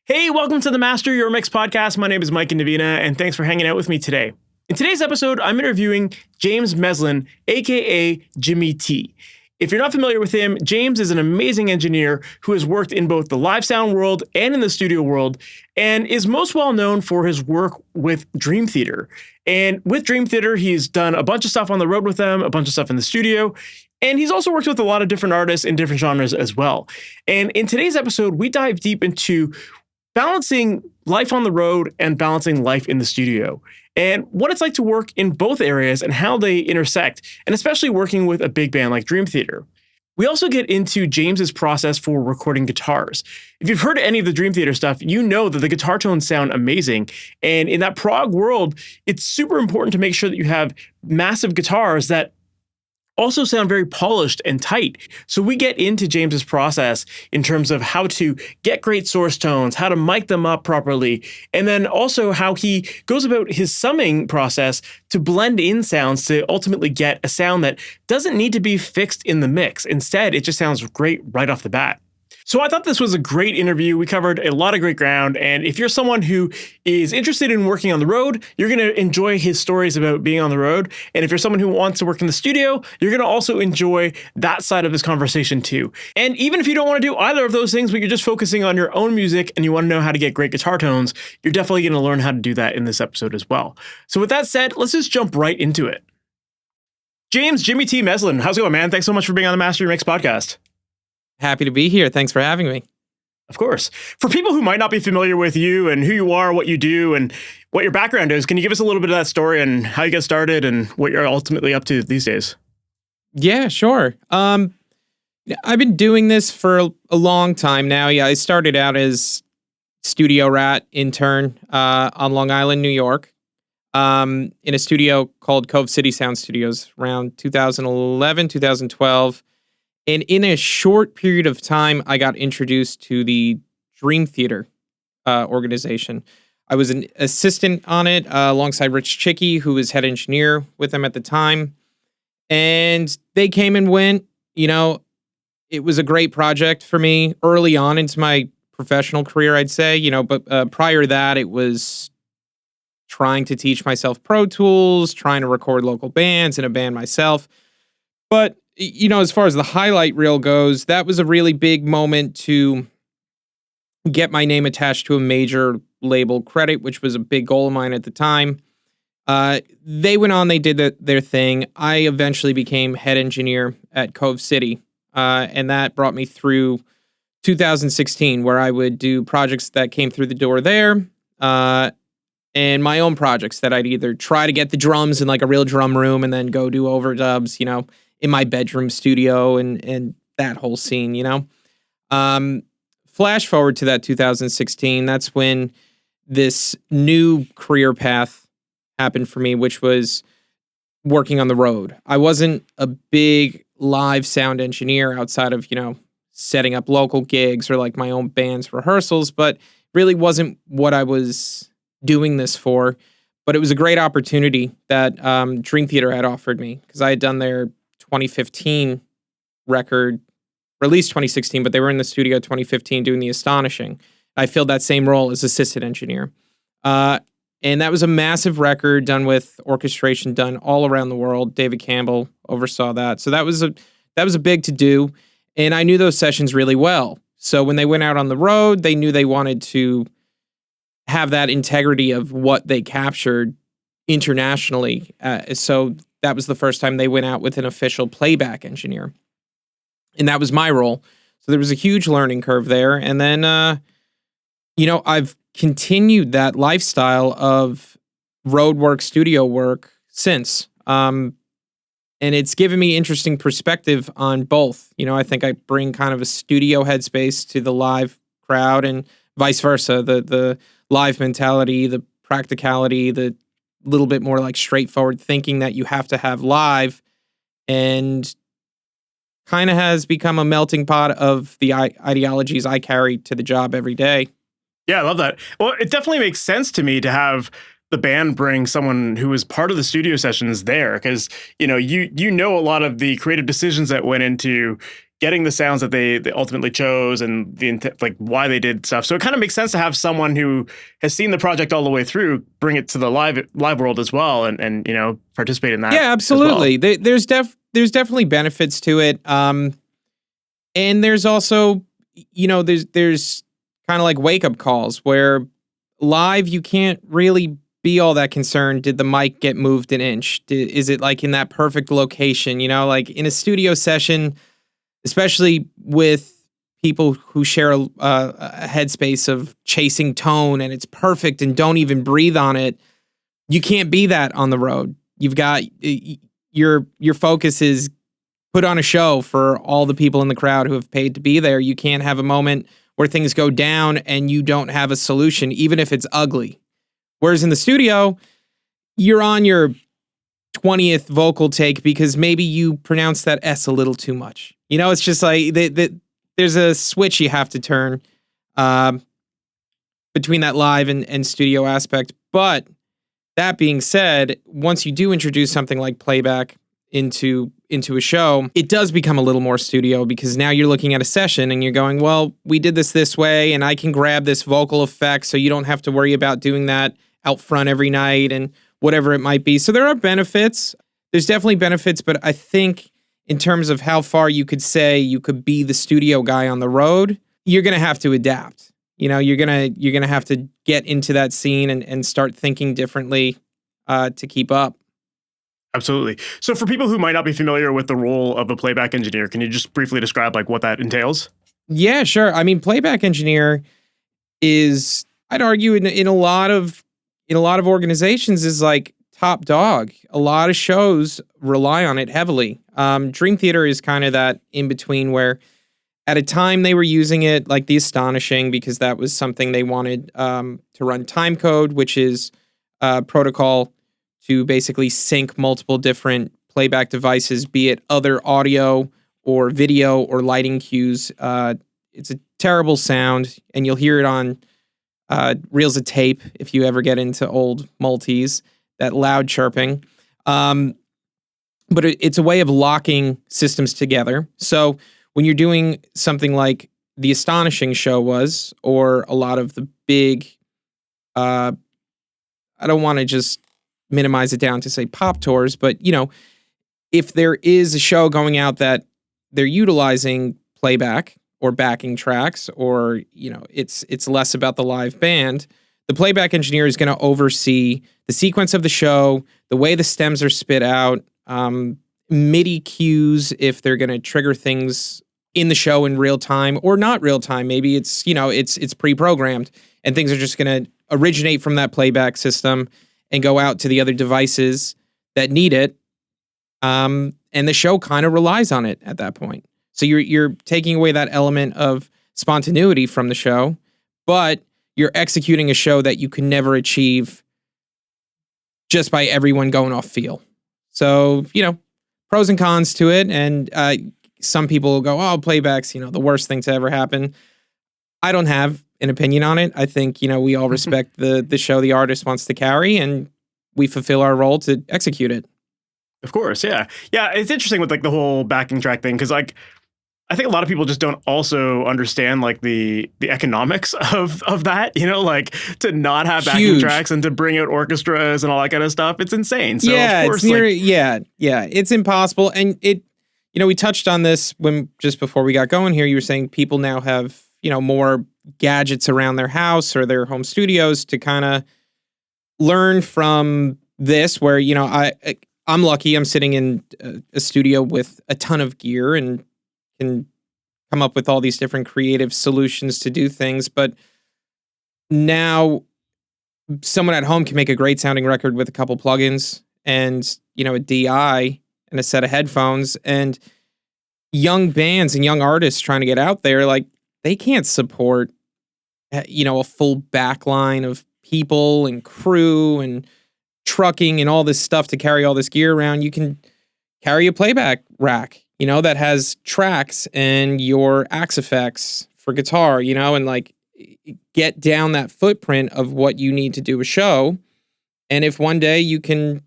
Hey, welcome to the Master Your Mix podcast. My name is Mike and Navina, and thanks for hanging out with me today. In today's episode, I'm interviewing James Meslin, aka Jimmy T. If you're not familiar with him, James is an amazing engineer who has worked in both the live sound world and in the studio world, and is most well known for his work with Dream Theater. And with Dream Theater, he's done a bunch of stuff on the road with them, a bunch of stuff in the studio, and he's also worked with a lot of different artists in different genres as well. And in today's episode, we dive deep into balancing life on the road and balancing life in the studio, and what it's like to work in both areas and how they intersect, and especially working with a big band like Dream Theater. We also get into James's process for recording guitars. If you've heard any of the Dream Theater stuff, you know that the guitar tones sound amazing. And in that prog world, it's super important to make sure that you have massive guitars that also sound very polished and tight. So we get into James's process in terms of how to get great source tones, how to mic them up properly, and then also how he goes about his summing process to blend in sounds to ultimately get a sound that doesn't need to be fixed in the mix. Instead, it just sounds great right off the bat. So I thought this was a great interview. We covered a lot of great ground. And if you're someone who is interested in working on the road, you're going to enjoy his stories about being on the road. And if you're someone who wants to work in the studio, you're going to also enjoy that side of this conversation too. And even if you don't want to do either of those things, but you're just focusing on your own music and you want to know how to get great guitar tones, you're definitely going to learn how to do that in this episode as well. So with that said, let's just jump right into it. James, Jimmy T Meslin, how's it going, man? Thanks so much for being on the Master Your Mix podcast. Happy to be here. Thanks for having me. Of course. For people who might not be familiar with you and who you are, what you do, and what your background is, can you give us a little bit of that story and how you got started and what you're ultimately up to these days? Yeah, sure. I've been doing this for a long time now. Yeah, I started out as studio rat intern on Long Island, New York, in a studio called Cove City Sound Studios around 2011, 2012. And in a short period of time, I got introduced to the Dream Theater organization. I was an assistant on it alongside Rich Chicky, who was head engineer with them at the time. And they came and went. You know, it was a great project for me early on into my professional career, I'd say. You know, but prior to that, it was trying to teach myself Pro Tools, trying to record local bands and a band myself. But you know, as far as the highlight reel goes, that was a really big moment to get my name attached to a major label credit, which was a big goal of mine at the time. They went on, they did their thing. I eventually became head engineer at Cove City, and that brought me through 2016, where I would do projects that came through the door there, and my own projects that I'd either try to get the drums in like a real drum room and then go do overdubs, you know, in my bedroom studio and that whole scene, you know. Flash forward to that 2016, that's when this new career path happened for me, which was working on the road. I wasn't a big live sound engineer outside of, you know, setting up local gigs or like my own band's rehearsals, but really wasn't what I was doing this for. But it was a great opportunity that Dream Theater had offered me because I had done their 2015 record, released 2016, but they were in the studio 2015 doing The Astonishing. I filled that same role as assistant engineer. And that was a massive record done with orchestration done all around the world. David Campbell oversaw that. So that was a big to do. And I knew those sessions really well. So when they went out on the road, they knew they wanted to have that integrity of what they captured internationally. So that was the first time they went out with an official playback engineer. And that was my role. So there was a huge learning curve there. And then, you know, I've continued that lifestyle of road work, studio work since. And it's given me interesting perspective on both. You know, I think I bring kind of a studio headspace to the live crowd and vice versa. The live mentality, the practicality, the little bit more like straightforward thinking that you have to have live, and kind of has become a melting pot of the ideologies I carry to the job every day. Yeah, I love that. Well, it definitely makes sense to me to have the band bring someone who was part of the studio sessions there, because you know a lot of the creative decisions that went into getting the sounds that they ultimately chose and the like why they did stuff. So it kind of makes sense to have someone who has seen the project all the way through bring it to the live world as well, and participate in that. Yeah, absolutely. Well. There's definitely benefits to it. And there's also, there's kind of like wake up calls where live you can't really be all that concerned. Did the mic get moved an inch? Is it like in that perfect location? Like in a studio session, especially with people who share a headspace of chasing tone and it's perfect and don't even breathe on it. You can't be that on the road. You've got your focus is put on a show for all the people in the crowd who have paid to be there. You can't have a moment where things go down and you don't have a solution, even if it's ugly. Whereas in the studio, you're on your 20th vocal take because maybe you pronounced that S a little too much. It's just like there's a switch you have to turn between that live and studio aspect. But that being said, once you do introduce something like playback into a show, it does become a little more studio because now you're looking at a session and you're going, well, we did this way and I can grab this vocal effect so you don't have to worry about doing that out front every night and whatever it might be. So there are benefits. There's definitely benefits, but I think in terms of how far you could say you could be the studio guy on the road, you're going to have to adapt. You're going to have to get into that scene and start thinking differently to keep up. Absolutely. So for people who might not be familiar with the role of a playback engineer, can you just briefly describe like what that entails? Yeah, sure. I mean, playback engineer is, I'd argue in a lot of organizations is like top dog. A lot of shows rely on it heavily. Dream Theater is kind of that in between where at a time they were using it like the Astonishing because that was something they wanted to run time code, which is a protocol to basically sync multiple different playback devices, be it other audio or video or lighting cues. It's a terrible sound, and you'll hear it on reels of tape if you ever get into old multis, that loud chirping. But it's a way of locking systems together. So when you're doing something like the Astonishing show was, or a lot of the big, I don't want to just minimize it down to say pop tours, but if there is a show going out that they're utilizing playback or backing tracks, or it's less about the live band, the playback engineer is going to oversee the sequence of the show, the way the stems are spit out, MIDI cues if they're going to trigger things in the show in real time or not real time. Maybe it's it's pre-programmed and things are just going to originate from that playback system and go out to the other devices that need it. And the show kind of relies on it at that point. So you're taking away that element of spontaneity from the show, but you're executing a show that you can never achieve just by everyone going off feel. So, pros and cons to it. And some people will go, oh, playback's, the worst thing to ever happen. I don't have an opinion on it. I think, we all respect the show the artist wants to carry, and we fulfill our role to execute it. Of course, yeah. Yeah, it's interesting with like the whole backing track thing, because like I think a lot of people just don't also understand like the economics of that, like to not have backing tracks and to bring out orchestras and all that kind of stuff. It's insane. So yeah, of course, it's impossible. And it, we touched on this just before we got going here. You were saying people now have, more gadgets around their house or their home studios to kind of learn from this, where, I'm lucky I'm sitting in a studio with a ton of gear and can come up with all these different creative solutions to do things. But now someone at home can make a great sounding record with a couple plugins and, a DI and a set of headphones. And young bands and young artists trying to get out there, like they can't support, a full backline of people and crew and trucking and all this stuff to carry all this gear around. You can carry a playback rack, that has tracks and your axe effects for guitar, and like get down that footprint of what you need to do a show. And if one day you can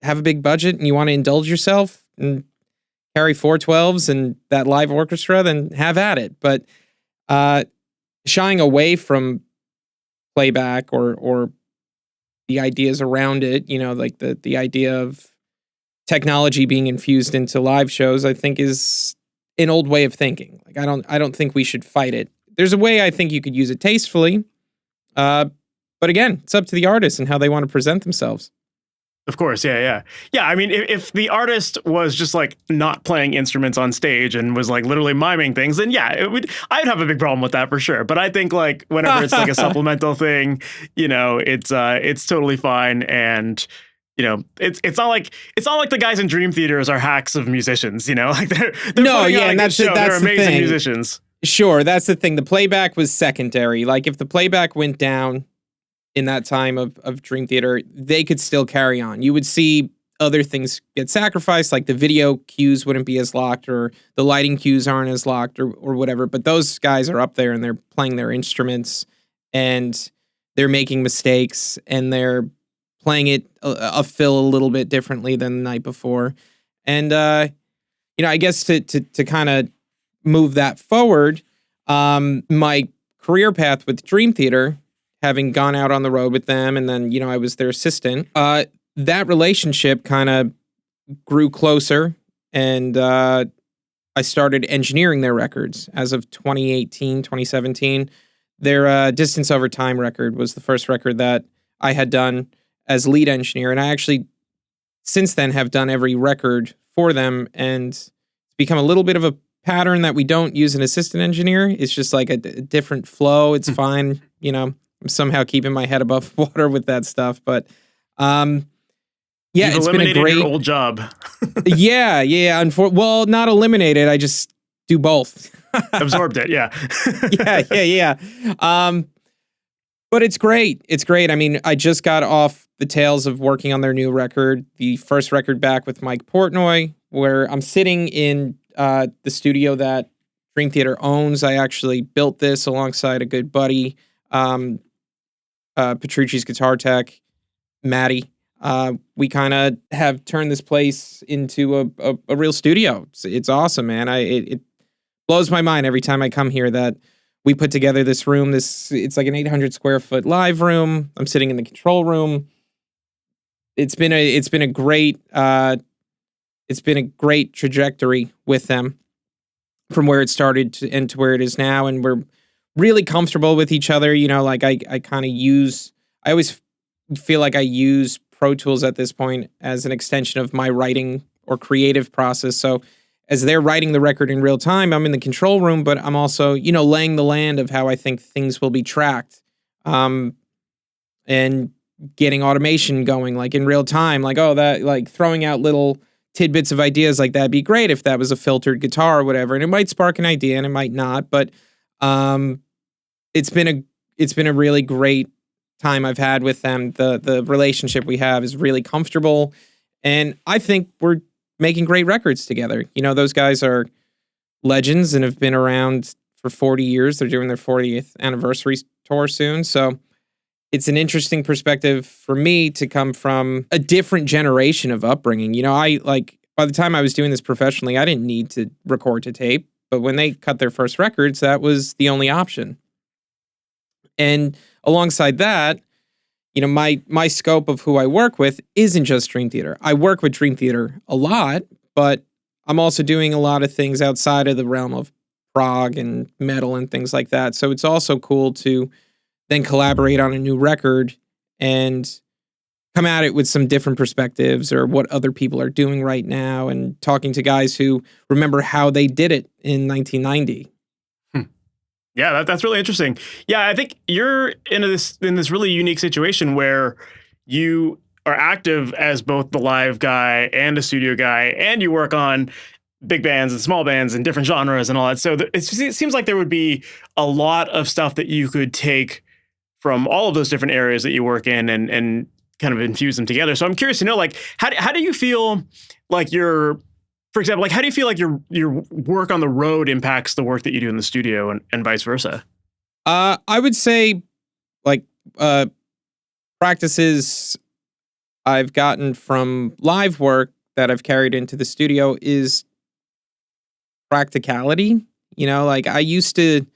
have a big budget and you want to indulge yourself and carry 412s and that live orchestra, then have at it. But shying away from playback or the ideas around it, like the idea of technology being infused into live shows, I think is an old way of thinking. Like I don't think we should fight it. There's a way I think you could use it tastefully. But again, it's up to the artist and how they want to present themselves. Of course, yeah. I mean, if the artist was just like not playing instruments on stage and was like literally miming things, then yeah, I'd have a big problem with that for sure. But I think like whenever it's like a supplemental thing, it's totally fine. And it's not like the guys in Dream Theaters are hacks of musicians. Like they're no, yeah, and that's they're amazing musicians. Sure, that's the thing. The playback was secondary. Like if the playback went down in that time of Dream Theater, they could still carry on. You would see other things get sacrificed, like the video cues wouldn't be as locked, or the lighting cues aren't as locked, or whatever. But those guys are up there and they're playing their instruments and they're making mistakes and they're playing it a fill a little bit differently than the night before. And I guess to kind of move that forward, my career path with Dream Theater, having gone out on the road with them, and then, I was their assistant, that relationship kind of grew closer, and I started engineering their records. As of 2018, 2017, their Distance Over Time record was the first record that I had done as lead engineer, and I actually, since then, have done every record for them, and it's become a little bit of a pattern that we don't use an assistant engineer. It's just like a different flow. It's fine, I'm somehow keeping my head above water with that stuff, but You've it's been a great your old job. yeah. Well, not eliminated. I just do both. Absorbed it. Yeah. yeah. But it's great. It's great. I mean, I just got off the tails of working on their new record, the first record back with Mike Portnoy, where I'm sitting in the studio that Dream Theater owns. I actually built this alongside a good buddy, Petrucci's guitar tech, Maddie. We kind of have turned this place into a real studio. It's awesome, man. It blows my mind every time I come here that we put together this room. It's like an 800 square foot live room. I'm sitting in the control room. It's been a great trajectory with them from where it started to where it is now, and we're really comfortable with each other. Like I always feel like I use Pro Tools at this point as an extension of my writing or creative process. So as they're writing the record in real time, I'm in the control room, but I'm also, laying the land of how I think things will be tracked, and getting automation going like in real time. Like, throwing out little tidbits of ideas like that'd be great if that was a filtered guitar or whatever. And it might spark an idea and it might not, but it's been a really great time I've had with them. The relationship we have is really comfortable, and I think we're making great records together. Those guys are legends and have been around for 40 years. They're doing their 40th anniversary tour soon. So it's an interesting perspective for me to come from a different generation of upbringing. By the time I was doing this professionally, I didn't need to record to tape, but when they cut their first records, that was the only option. And alongside that, my scope of who I work with isn't just Dream Theater. I work with Dream Theater a lot, but I'm also doing a lot of things outside of the realm of prog and metal and things like that. So it's also cool to then collaborate on a new record and come at it with some different perspectives or what other people are doing right now, and talking to guys who remember how they did it in 1990. Yeah, that's really interesting. Yeah, I think you're in this really unique situation where you are active as both the live guy and a studio guy, and you work on big bands and small bands and different genres and all that. So it seems like there would be a lot of stuff that you could take from all of those different areas that you work in and kind of infuse them together. So I'm curious to know, like, how do you feel like for example, like, how do you feel like your work on the road impacts the work that you do in the studio and vice versa? I would say, like, practices I've gotten from live work that I've carried into the studio is practicality. Like I used to,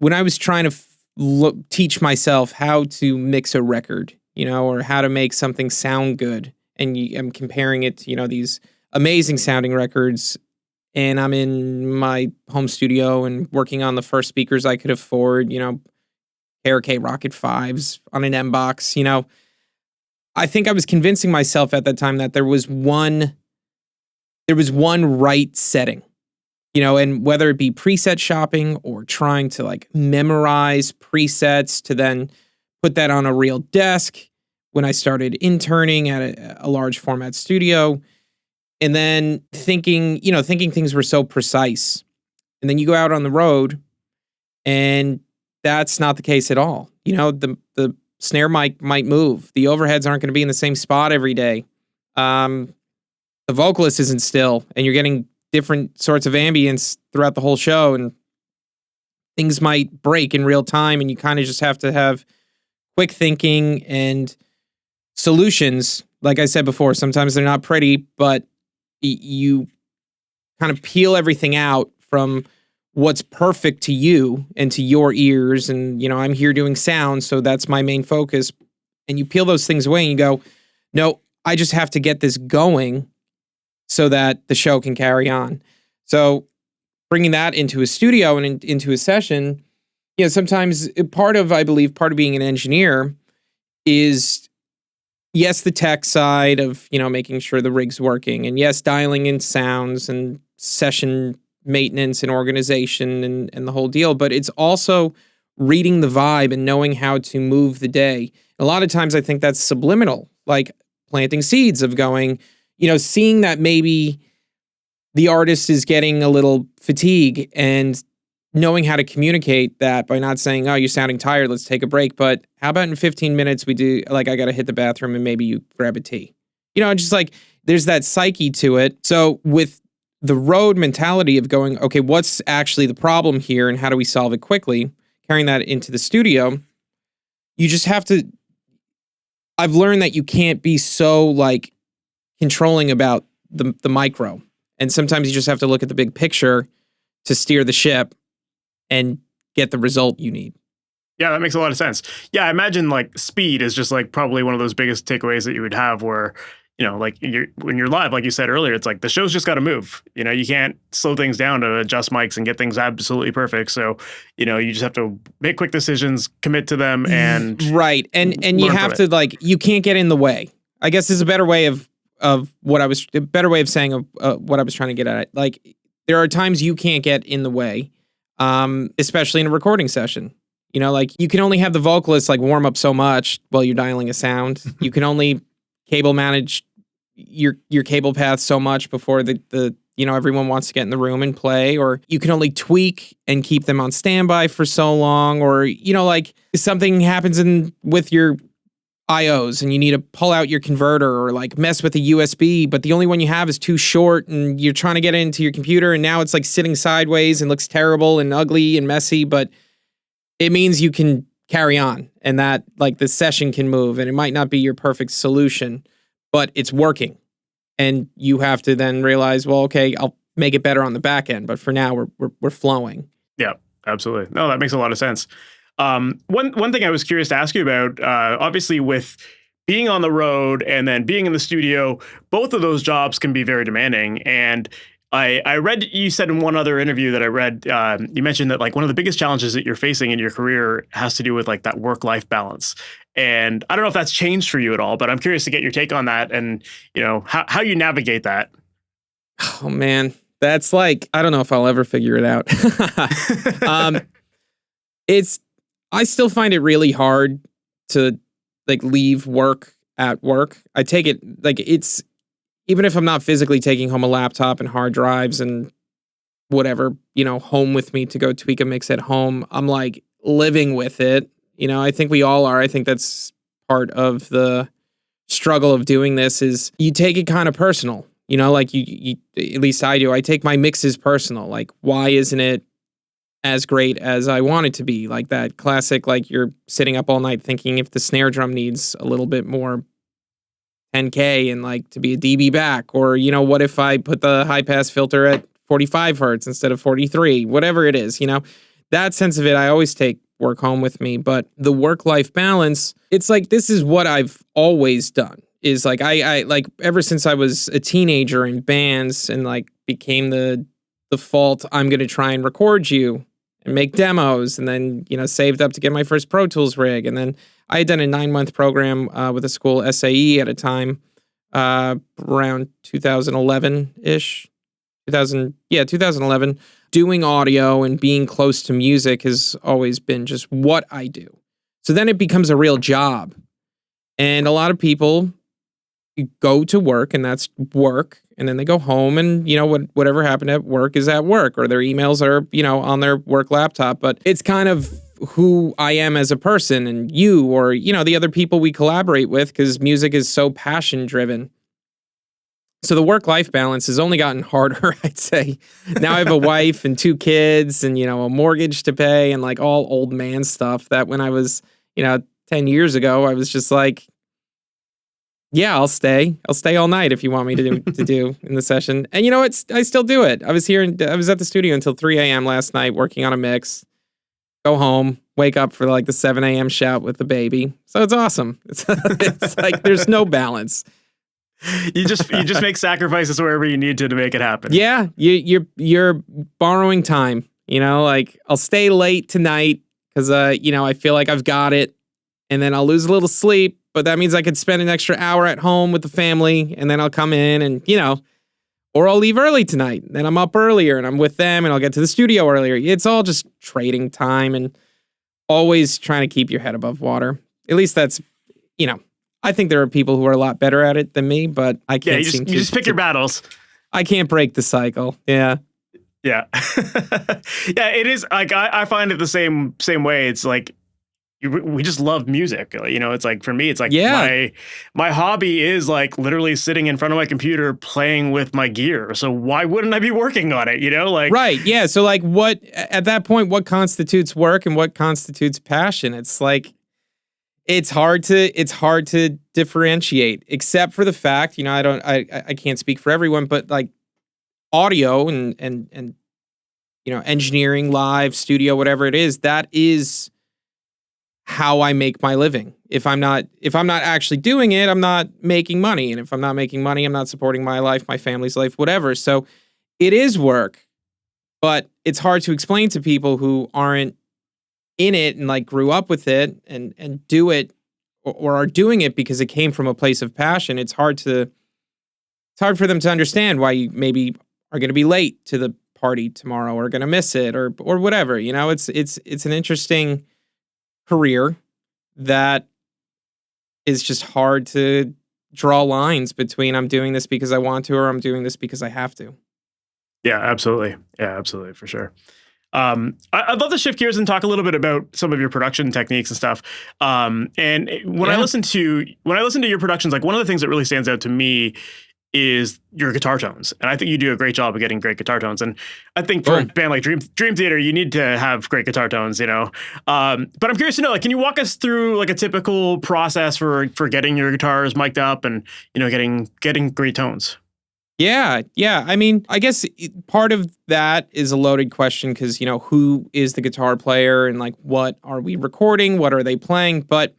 when I was trying to teach myself how to mix a record, or how to make something sound good. And I'm comparing it to, these amazing sounding records. And I'm in my home studio and working on the first speakers I could afford, KRK Rocket 5s on an M box, I think I was convincing myself at that time that there was one right setting, and whether it be preset shopping or trying to like memorize presets to then put that on a real desk when I started interning at a large format studio, and then thinking things were so precise. And then you go out on the road and that's not the case at all. The snare mic might move. The overheads aren't going to be in the same spot every day. The vocalist isn't still, and you're getting different sorts of ambience throughout the whole show, and things might break in real time, and you kind of just have to have quick thinking and solutions. Like I said before, sometimes they're not pretty, but you kind of peel everything out from what's perfect to you and to your ears. And, I'm here doing sound, so that's my main focus. And you peel those things away and you go, no, I just have to get this going so that the show can carry on. So bringing that into a studio and into a session, sometimes part of being an engineer is, yes, the tech side of, making sure the rig's working, and yes, dialing in sounds and session maintenance and organization and the whole deal. But it's also reading the vibe and knowing how to move the day. A lot of times I think that's subliminal, like planting seeds of going, seeing that maybe the artist is getting a little fatigue and knowing how to communicate that by not saying, oh, you're sounding tired, let's take a break. But how about in 15 minutes we do, like, I got to hit the bathroom and maybe you grab a tea. Just like there's that psyche to it. So with the road mentality of going, okay, what's actually the problem here and how do we solve it quickly? Carrying that into the studio, you just have to, I've learned that you can't be so like controlling about the micro. And sometimes you just have to look at the big picture to steer the ship and get the result you need. Yeah, that makes a lot of sense. Yeah, I imagine like speed is just like probably one of those biggest takeaways that you would have where, like when you're live, like you said earlier, it's like the show's just got to move. You can't slow things down to adjust mics and get things absolutely perfect. So, you just have to make quick decisions, commit to them, and right. And you have to like, you can't get in the way. I guess is a better way of what I was saying what I was trying to get at. Like there are times you can't get in the way, especially in a recording session. Like you can only have the vocalist like warm up so much while you're dialing a sound. You can only cable manage your cable path so much before the everyone wants to get in the room and play, or you can only tweak and keep them on standby for so long, or like something happens with your IOs and you need to pull out your converter or like mess with a USB, but the only one you have is too short and you're trying to get it into your computer and now it's like sitting sideways and looks terrible and ugly and messy, but it means you can carry on and that like the session can move, and it might not be your perfect solution, but it's working. And you have to then realize, well, okay, I'll make it better on the back end, but for now we're flowing. Yeah, absolutely. No, that makes a lot of sense. One thing I was curious to ask you about, obviously with being on the road and then being in the studio, both of those jobs can be very demanding. And I read, you said in one other interview that I read, you mentioned that like one of the biggest challenges that you're facing in your career has to do with like that work-life balance. And I don't know if that's changed for you at all, but I'm curious to get your take on that and, how you navigate that. Oh man, that's like, I don't know if I'll ever figure it out. I still find it really hard to like leave work at work. I take it like it's, even if I'm not physically taking home a laptop and hard drives and whatever, home with me to go tweak a mix at home, I'm like living with it. I think we all are. I think that's part of the struggle of doing this is you take it kind of personal, like you at least I do. I take my mixes personal. Like, why isn't it as great as I want it to be? Like that classic, like you're sitting up all night thinking if the snare drum needs a little bit more 10K and like to be a dB back, or, what if I put the high pass filter at 45 hertz instead of 43, whatever it is, that sense of it, I always take work home with me. But the work-life balance, it's like, this is what I've always done, is like, I like ever since I was a teenager in bands and like became the default, I'm going to try and record you and make demos, and then, saved up to get my first Pro Tools rig. And then I had done a 9-month program with a school, SAE, at a time, around 2011-ish. 2011. Doing audio and being close to music has always been just what I do. So then it becomes a real job. And a lot of people go to work, and that's work, and then they go home, and whatever happened at work is at work, or their emails are on their work laptop. But it's kind of who I am as a person, and you, or the other people we collaborate with, because music is so passion driven. So the work-life balance has only gotten harder, I'd say. Now I have a wife and 2 kids and, a mortgage to pay and like all old man stuff that when I was, 10 years ago, I was just like, yeah, I'll stay all night if you want me to do in the session. And I still do it. I was at the studio until 3 a.m. last night working on a mix, go home, wake up for like the 7 a.m. shout with the baby. So it's awesome. It's like, there's no balance. You just make sacrifices wherever you need to make it happen. Yeah, you're borrowing time. Like I'll stay late tonight because I feel like I've got it, and then I'll lose a little sleep. But that means I could spend an extra hour at home with the family, and then I'll come in and or I'll leave early tonight. Then I'm up earlier and I'm with them, and I'll get to the studio earlier. It's all just trading time and always trying to keep your head above water. At least that's I think there are people who are a lot better at it than me, but I can't you just pick your battles. I can't break the cycle. Yeah. Yeah. Yeah, it is like I find it the same way. It's like we just love music. It's like for me, it's like my hobby is like literally sitting in front of my computer playing with my gear. So why wouldn't I be working on it? Right. Yeah. So like what at that point, what constitutes work and what constitutes passion? It's like it's hard to differentiate, except for the fact, I can't speak for everyone, but like audio and engineering, live, studio, whatever it is, that is how I make my living. If I'm not actually doing it, I'm not making money. And if I'm not making money, I'm not supporting my life, my family's life, whatever. So it is work, but it's hard to explain to people who aren't in it and like grew up with it and do it or are doing it because it came from a place of passion. It's hard for them to understand why you maybe are going to be late to the party tomorrow or going to miss it or whatever. It's an interesting career that is just hard to draw lines between I'm doing this because I want to or I'm doing this because I have to. Yeah, absolutely. Yeah, absolutely, for sure. I'd love to shift gears and talk a little bit about some of your production techniques and stuff. And when I listen to your productions, like one of the things that really stands out to me is your guitar tones. And I think you do a great job of getting great guitar tones. And I think for a band like Dream Theater, you need to have great guitar tones, But I'm curious to know, like, can you walk us through like a typical process for getting your guitars mic'd up and, getting great tones? Yeah. I mean, I guess part of that is a loaded question because, who is the guitar player and like what are we recording? What are they playing? But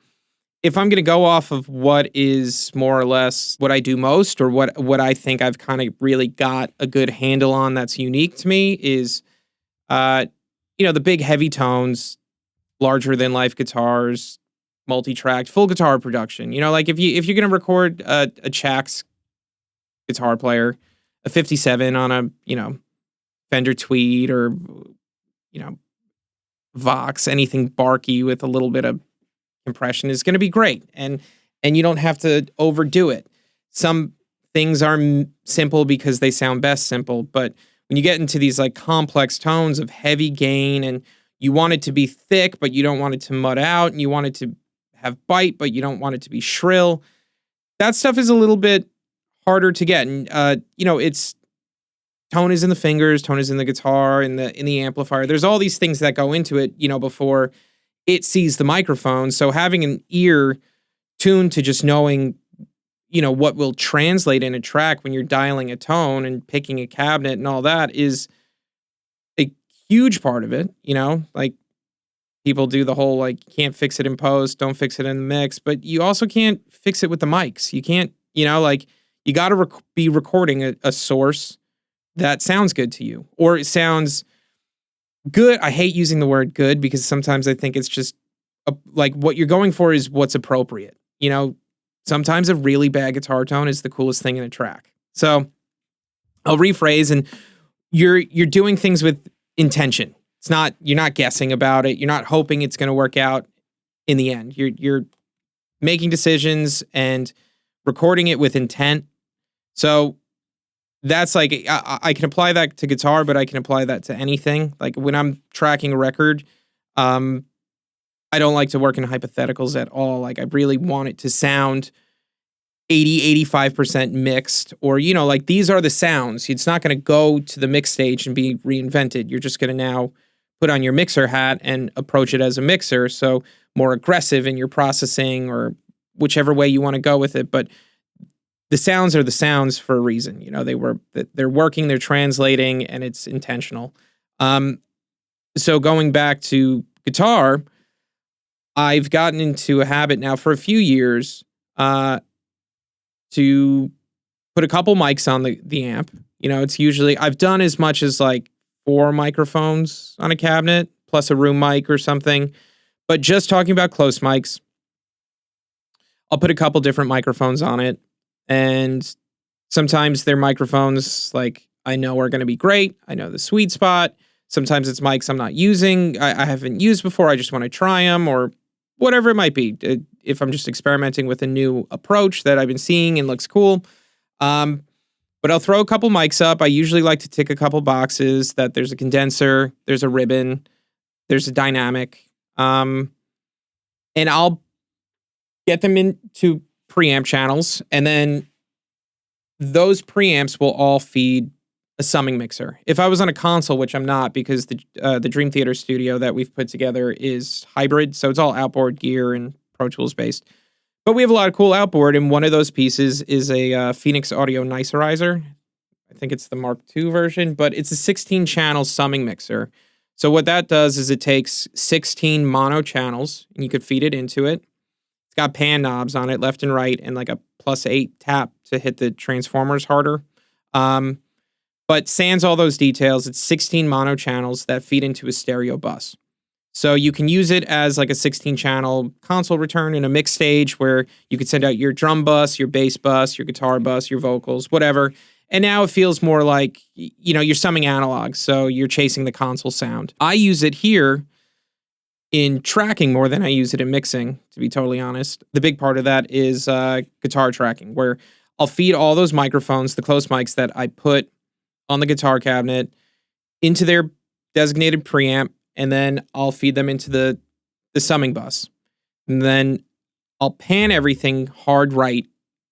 if I'm going to go off of what is more or less what I do most or what I think I've kind of really got a good handle on that's unique to me is, the big heavy tones, larger than life guitars, multi-tracked, full guitar production. Like if you're going to record a Chax guitar player, a 57 on a, Fender Tweed or, Vox, anything barky with a little bit of compression is going to be great. And you don't have to overdo it. Some things are simple because they sound best simple. But when you get into these like complex tones of heavy gain and you want it to be thick, but you don't want it to mud out and you want it to have bite, but you don't want it to be shrill. That stuff is a little bit harder to get. And, it's tone is in the fingers, tone is in the guitar, in the amplifier. There's all these things that go into it, before it sees the microphone. So having an ear tuned to just knowing, what will translate in a track when you're dialing a tone and picking a cabinet and all that is a huge part of it, like people do the whole, like, can't fix it in post, don't fix it in the mix, but you also can't fix it with the mics. You can't, like, you got to be recording a source that sounds good to you, or it sounds good. I hate using the word good because sometimes I think it's just like what you're going for is what's appropriate. Sometimes a really bad guitar tone is the coolest thing in a track. So I'll rephrase, and you're doing things with intention. You're not guessing about it. You're not hoping it's going to work out in the end. You're making decisions and recording it with intent. So that's like, I can apply that to guitar, but I can apply that to anything. Like when I'm tracking a record, I don't like to work in hypotheticals at all. Like I really want it to sound 85% mixed, or, like these are the sounds. It's not going to go to the mix stage and be reinvented. You're just going to now put on your mixer hat and approach it as a mixer. So more aggressive in your processing, or whichever way you want to go with it. But the sounds are the sounds for a reason. They're working, they're translating, and it's intentional. So going back to guitar, I've gotten into a habit now for a few years to put a couple mics on the amp. It's usually, I've done as much as like 4 microphones on a cabinet, plus a room mic or something. But just talking about close mics, I'll put a couple different microphones on it. And sometimes they're microphones like I know are going to be great. I know the sweet spot. Sometimes it's mics I'm not using, I haven't used before. I just want to try them, or whatever it might be. If I'm just experimenting with a new approach that I've been seeing and looks cool. But I'll throw a couple mics up. I usually like to tick a couple boxes that there's a condenser, there's a ribbon, there's a dynamic. And I'll get them into preamp channels. And then those preamps will all feed a summing mixer. If I was on a console, which I'm not, because the Dream Theater studio that we've put together is hybrid. So it's all outboard gear and Pro Tools based. But we have a lot of cool outboard, and one of those pieces is a Phoenix Audio Nicerizer. I think it's the Mark II version, but it's a 16-channel summing mixer. So what that does is it takes 16 mono channels, and you could feed it into it. It's got pan knobs on it, left and right, and like a +8 tap to hit the transformers harder. But sans all those details, it's 16 mono channels that feed into a stereo bus. So you can use it as like a 16-channel console return in a mix stage where you could send out your drum bus, your bass bus, your guitar bus, your vocals, whatever. And now it feels more like, you're summing analog, so you're chasing the console sound. I use it here in tracking more than I use it in mixing, to be totally honest. The big part of that is guitar tracking, where I'll feed all those microphones, the close mics that I put on the guitar cabinet, into their designated preamp, and then I'll feed them into the summing bus. And then I'll pan everything hard right,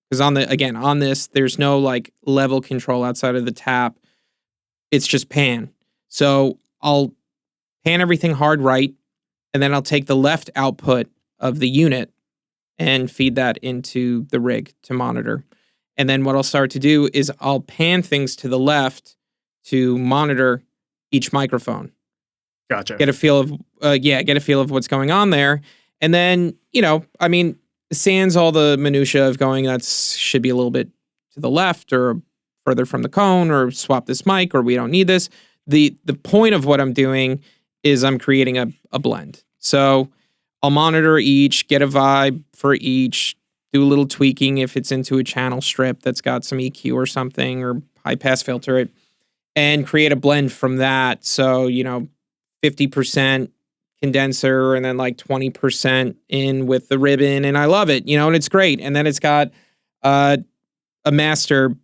because on this, there's no like level control outside of the tap. It's just pan. So I'll pan everything hard right, and then I'll take the left output of the unit and feed that into the rig to monitor. And then what I'll start to do is I'll pan things to the left to monitor each microphone. Gotcha. Get a feel of what's going on there. And then, sans all the minutia of going, that should be a little bit to the left or further from the cone, or swap this mic, or we don't need this. The point of what I'm doing is I'm creating a blend. So I'll monitor each, get a vibe for each, do a little tweaking if it's into a channel strip that's got some EQ or something, or high pass filter it, and create a blend from that. So, 50% condenser and then like 20% in with the ribbon. And I love it, and it's great. And then it's got a master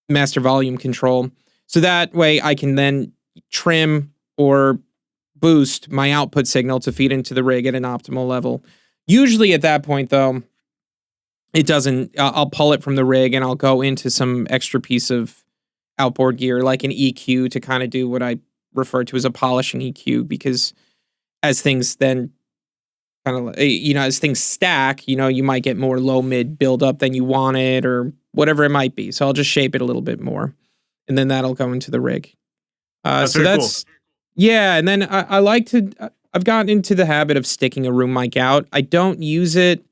volume control. So that way I can then trim or boost my output signal to feed into the rig at an optimal level. Usually at that point, though, it doesn't, I'll pull it from the rig and I'll go into some extra piece of outboard gear, like an EQ, to kind of do what I refer to as a polishing EQ, because as things then kind of, as things stack, you might get more low mid buildup than you wanted or whatever it might be. So I'll just shape it a little bit more, and then that'll go into the rig. That's very cool. Yeah. And then I like to, I've gotten into the habit of sticking a room mic out. I don't use it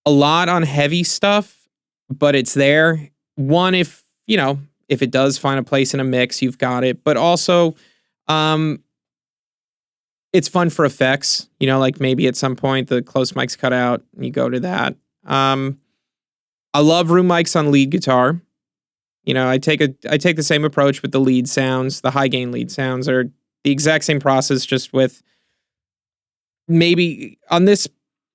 a lot on heavy stuff, but it's there. One, if it does find a place in a mix, you've got it. But also, it's fun for effects. Like maybe at some point the close mic's cut out and you go to that. I love room mics on lead guitar. I take the same approach with the lead sounds. The high gain lead sounds are the exact same process, just with maybe on this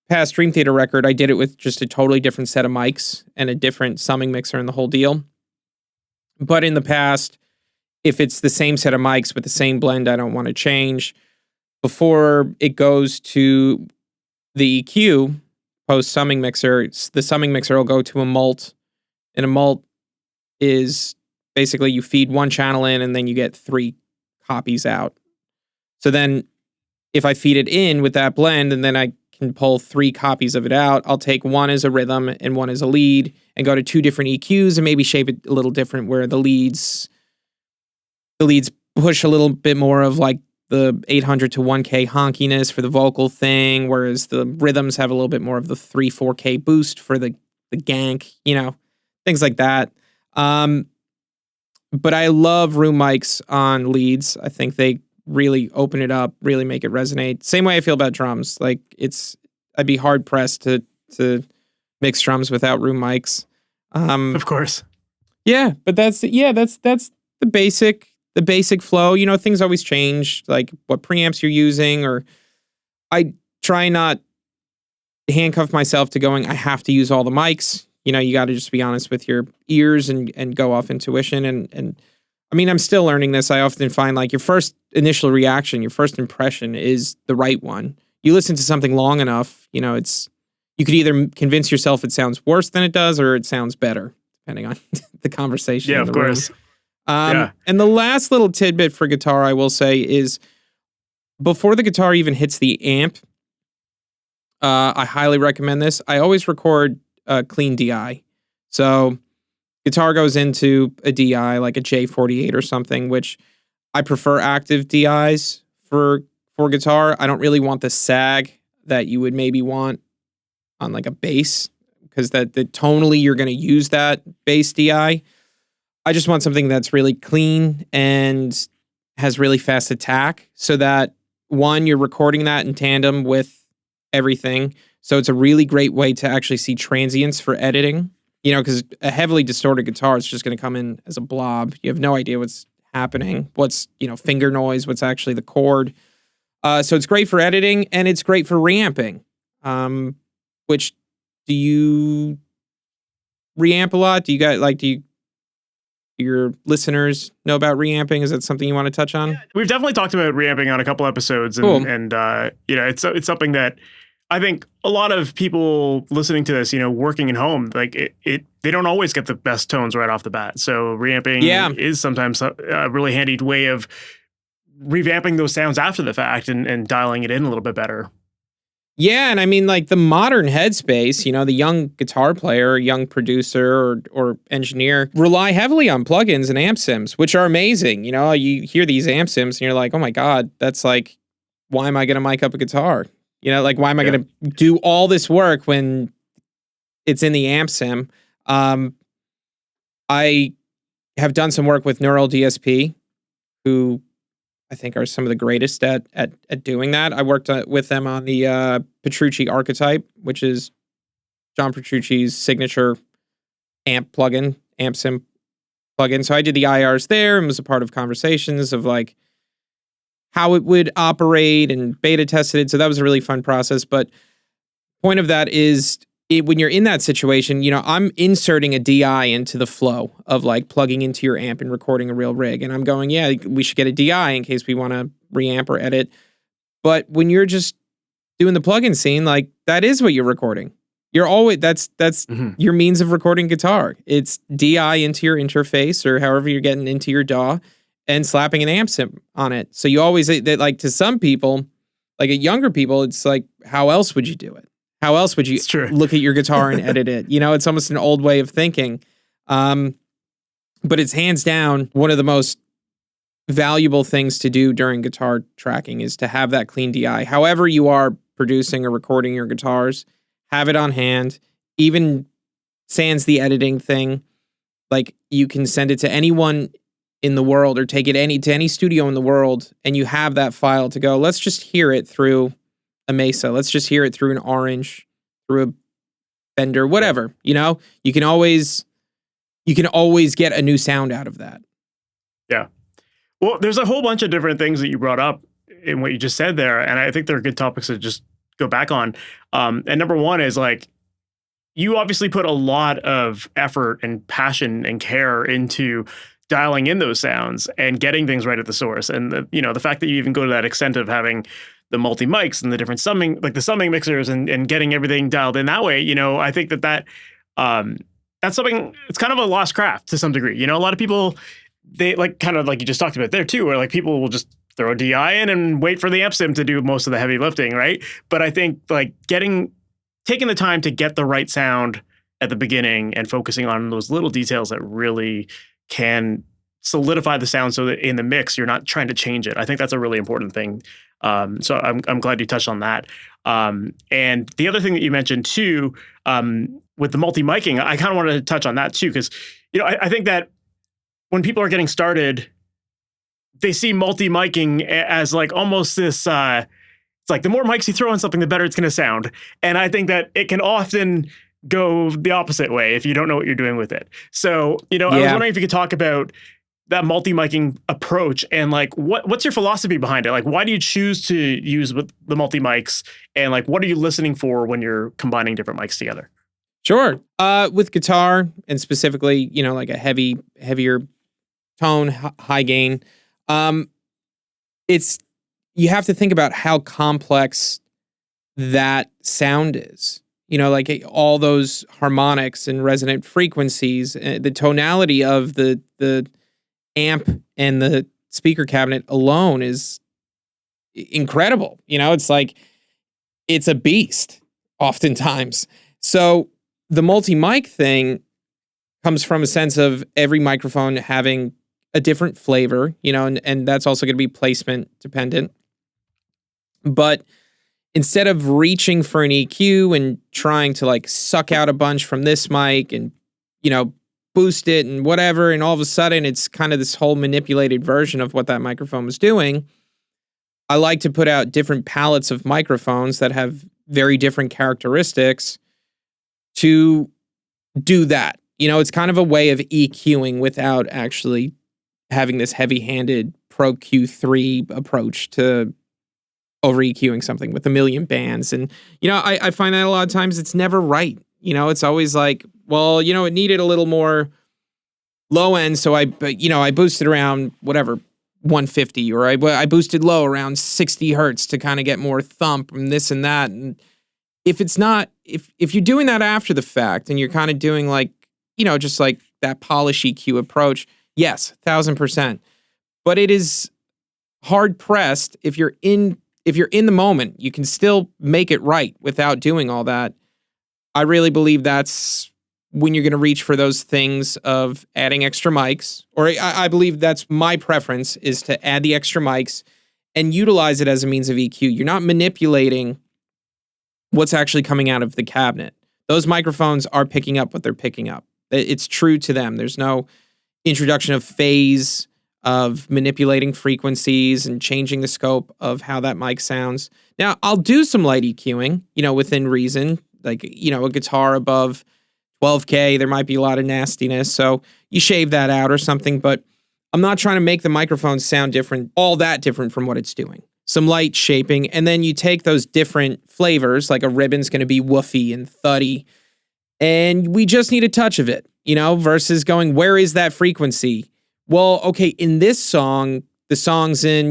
past Dream Theater record, I did it with just a totally different set of mics and a different summing mixer and the whole deal. But in the past, if it's the same set of mics with the same blend, I don't want to change. Before it goes to the EQ post summing mixer, the summing mixer will go to a mult, and a mult is basically you feed one channel in and then you get 3 copies out. So then if I feed it in with that blend and then I can pull 3 copies of it out, I'll take one as a rhythm and one as a lead and go to 2 different EQs and maybe shape it a little different, where the leads push a little bit more of like the 800 to 1K honkiness for the vocal thing, whereas the rhythms have a little bit more of the 3-4K boost for the gank, things like that. But I love room mics on leads. I think they really open it up, really make it resonate. Same way I feel about drums. Like I'd be hard pressed to mix drums without room mics. Of course. Yeah, but that's the basic flow. Things always change, like what preamps you're using, or I try not to handcuff myself to going, I have to use all the mics. You got to just be honest with your ears and go off intuition. And I mean, I'm still learning this. I often find like your first initial reaction, your first impression is the right one. You listen to something long enough, you could either convince yourself it sounds worse than it does, or it sounds better, depending on the conversation. Yeah, of course. And the last little tidbit for guitar, I will say, is before the guitar even hits the amp, I highly recommend this. I always record clean DI. So guitar goes into a DI like a J48 or something, which I prefer active DIs for guitar. I don't really want the sag that you would maybe want on like a bass, because that tonally you're going to use that bass DI. I just want something that's really clean and has really fast attack, so that one, you're recording that in tandem with everything. So it's a really great way to actually see transients for editing, because a heavily distorted guitar is just going to come in as a blob. You have no idea what's happening, what's, finger noise, what's actually the chord. So it's great for editing, and it's great for reamping. Which, do you reamp a lot? Do your listeners know about reamping? Is that something you want to touch on? Yeah, we've definitely talked about reamping on a couple episodes, and, cool. and it's something that I think a lot of people listening to this, working at home, like they don't always get the best tones right off the bat. So reamping is sometimes a really handy way of revamping those sounds after the fact and dialing it in a little bit better. Yeah, and I mean, like the modern headspace, the young guitar player, young producer or engineer rely heavily on plugins and amp sims, which are amazing. You hear these amp sims and you're like, oh my God, that's like, why am I going to mic up a guitar? Why am I going to do all this work when it's in the amp sim? I have done some work with Neural DSP, who I think are some of the greatest at doing that. I worked with them on the Petrucci Archetype, which is John Petrucci's signature amp sim plugin. So I did the IRs there and was a part of conversations of like how it would operate and beta tested it. So that was a really fun process. But point of that is when you're in that situation, I'm inserting a DI into the flow of like plugging into your amp and recording a real rig. And I'm going, yeah, we should get a DI in case we want to reamp or edit. But when you're just doing the plugin scene, like that is what you're recording. You're always, that's your means of recording guitar. It's DI into your interface or however you're getting into your DAW and slapping an amp sim on it. So you always, like to some people, Like at younger people, it's like, how else would you do it? How else would you It's true. look at your guitar and edit it? You know, it's almost an old way of thinking. But it's hands down one of the most valuable things to do during guitar tracking is to have that clean DI. However you are producing or recording your guitars, have it on hand. Even sans the editing thing, like you can send it to anyone in the world or take it to any studio in the world, and you have that file to go, let's just hear it through a Mesa. Let's just hear it through an Orange, through a Fender, whatever. You know, you can always get a new sound out of that. Yeah. Well, there's a whole bunch of different things that you brought up in what you just said there, and I think they're good topics to just go back on. And number one is like, you obviously put a lot of effort and passion and care into dialing in those sounds and getting things right at the source. And the fact that you even go to that extent of having the multi mics and the different summing, like the summing mixers and getting everything dialed in that way, I think that's something, it's kind of a lost craft to some degree. A lot of people, they like kind of like you just talked about there too, where like people will just throw a DI in and wait for the amp sim to do most of the heavy lifting, right? But I think like taking the time to get the right sound at the beginning and focusing on those little details that really can solidify the sound so that in the mix, you're not trying to change it. I think that's a really important thing. So I'm glad you touched on that. And the other thing that you mentioned too, with the multi-miking, I kind of wanted to touch on that too, because, I think that when people are getting started, they see multi-miking as like almost this, it's like the more mics you throw on something, the better it's going to sound. And I think that it can often go the opposite way if you don't know what you're doing with it. So, I was wondering if you could talk about that multi-miking approach and like what's your philosophy behind it? Like, why do you choose to use with the multi-mics, and like what are you listening for when you're combining different mics together? Sure. With guitar and specifically, like a heavier tone, high gain, you have to think about how complex that sound is. Like all those harmonics and resonant frequencies, the tonality of the amp and the speaker cabinet alone is incredible. It's like, it's a beast oftentimes. So the multi-mic thing comes from a sense of every microphone having a different flavor, and that's also going to be placement dependent. But instead of reaching for an EQ and trying to like suck out a bunch from this mic and, boost it and whatever, and all of a sudden it's kind of this whole manipulated version of what that microphone was doing, I like to put out different palettes of microphones that have very different characteristics to do that. It's kind of a way of EQing without actually having this heavy-handed Pro Q3 approach to over EQing something with a million bands. And, I find that a lot of times it's never right. It's always like, well, it needed a little more low end. So I boosted around whatever, 150, or I boosted low around 60 hertz to kind of get more thump and this and that. And if it's not, if you're doing that after the fact and you're kind of doing like, just like that polish EQ approach, yes, 1000%. But it is hard pressed if you're in the moment, you can still make it right without doing all that. I really believe that's when you're going to reach for those things of adding extra mics, or I believe that's my preference, is to add the extra mics and utilize it as a means of EQ. You're not manipulating what's actually coming out of the cabinet. Those microphones are picking up what they're picking up. It's true to them. There's no introduction of phase, of manipulating frequencies and changing the scope of how that mic sounds. Now, I'll do some light EQing, within reason. Like, a guitar above 12K, there might be a lot of nastiness, so you shave that out or something, but I'm not trying to make the microphone sound different, all that different from what it's doing. Some light shaping, and then you take those different flavors, like a ribbon's going to be woofy and thuddy, and we just need a touch of it, versus going, where is that frequency? Well, okay, in this song, the song's in,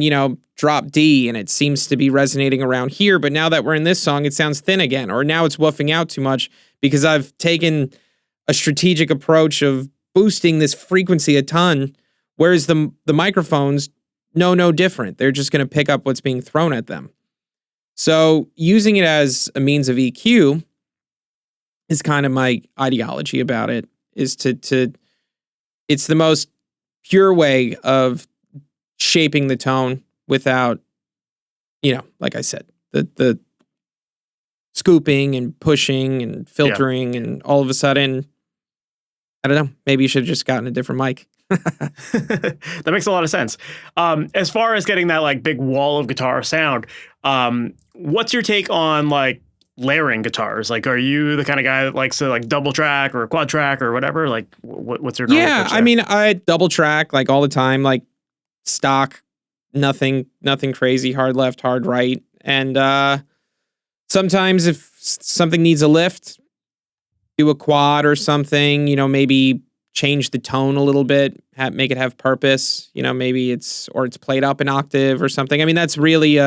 drop D, and it seems to be resonating around here, but now that we're in this song, it sounds thin again, or now it's woofing out too much because I've taken a strategic approach of boosting this frequency a ton, whereas the microphones, no different. They're just going to pick up what's being thrown at them. So using it as a means of EQ is kind of my ideology about it, is to it's the most pure way of shaping the tone without, like I said, the scooping and pushing and filtering and all of a sudden, I don't know, maybe you should have just gotten a different mic. That makes a lot of sense. As far as getting that like big wall of guitar sound, what's your take on like layering guitars? Like, are you the kind of guy that likes to like double track or quad track or whatever? Like, what's your normal approach there? I mean, I double track like all the time, like stock, nothing crazy, hard left, hard right. And sometimes if something needs a lift, do a quad or something, maybe change the tone a little bit, make it have purpose, maybe it's played up an octave or something. I mean, that's really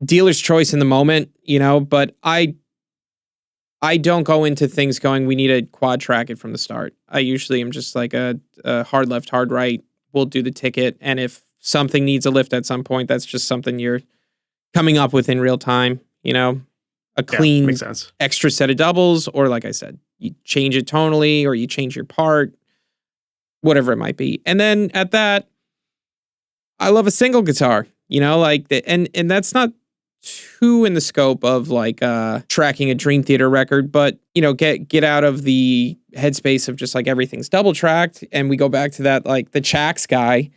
dealer's choice in the moment, but I don't go into things going, we need to quad track it from the start. I usually am just like a hard left, hard right. We'll do the ticket. And if something needs a lift at some point, that's just something you're coming up with in real time, a clean makes sense. Extra set of doubles, or like I said, you change it tonally or you change your part, whatever it might be. And then at that, I love a single guitar, and that's not too in the scope of like tracking a Dream Theater record, but get out of the headspace of just like everything's double tracked, and we go back to that, like the Chax guy.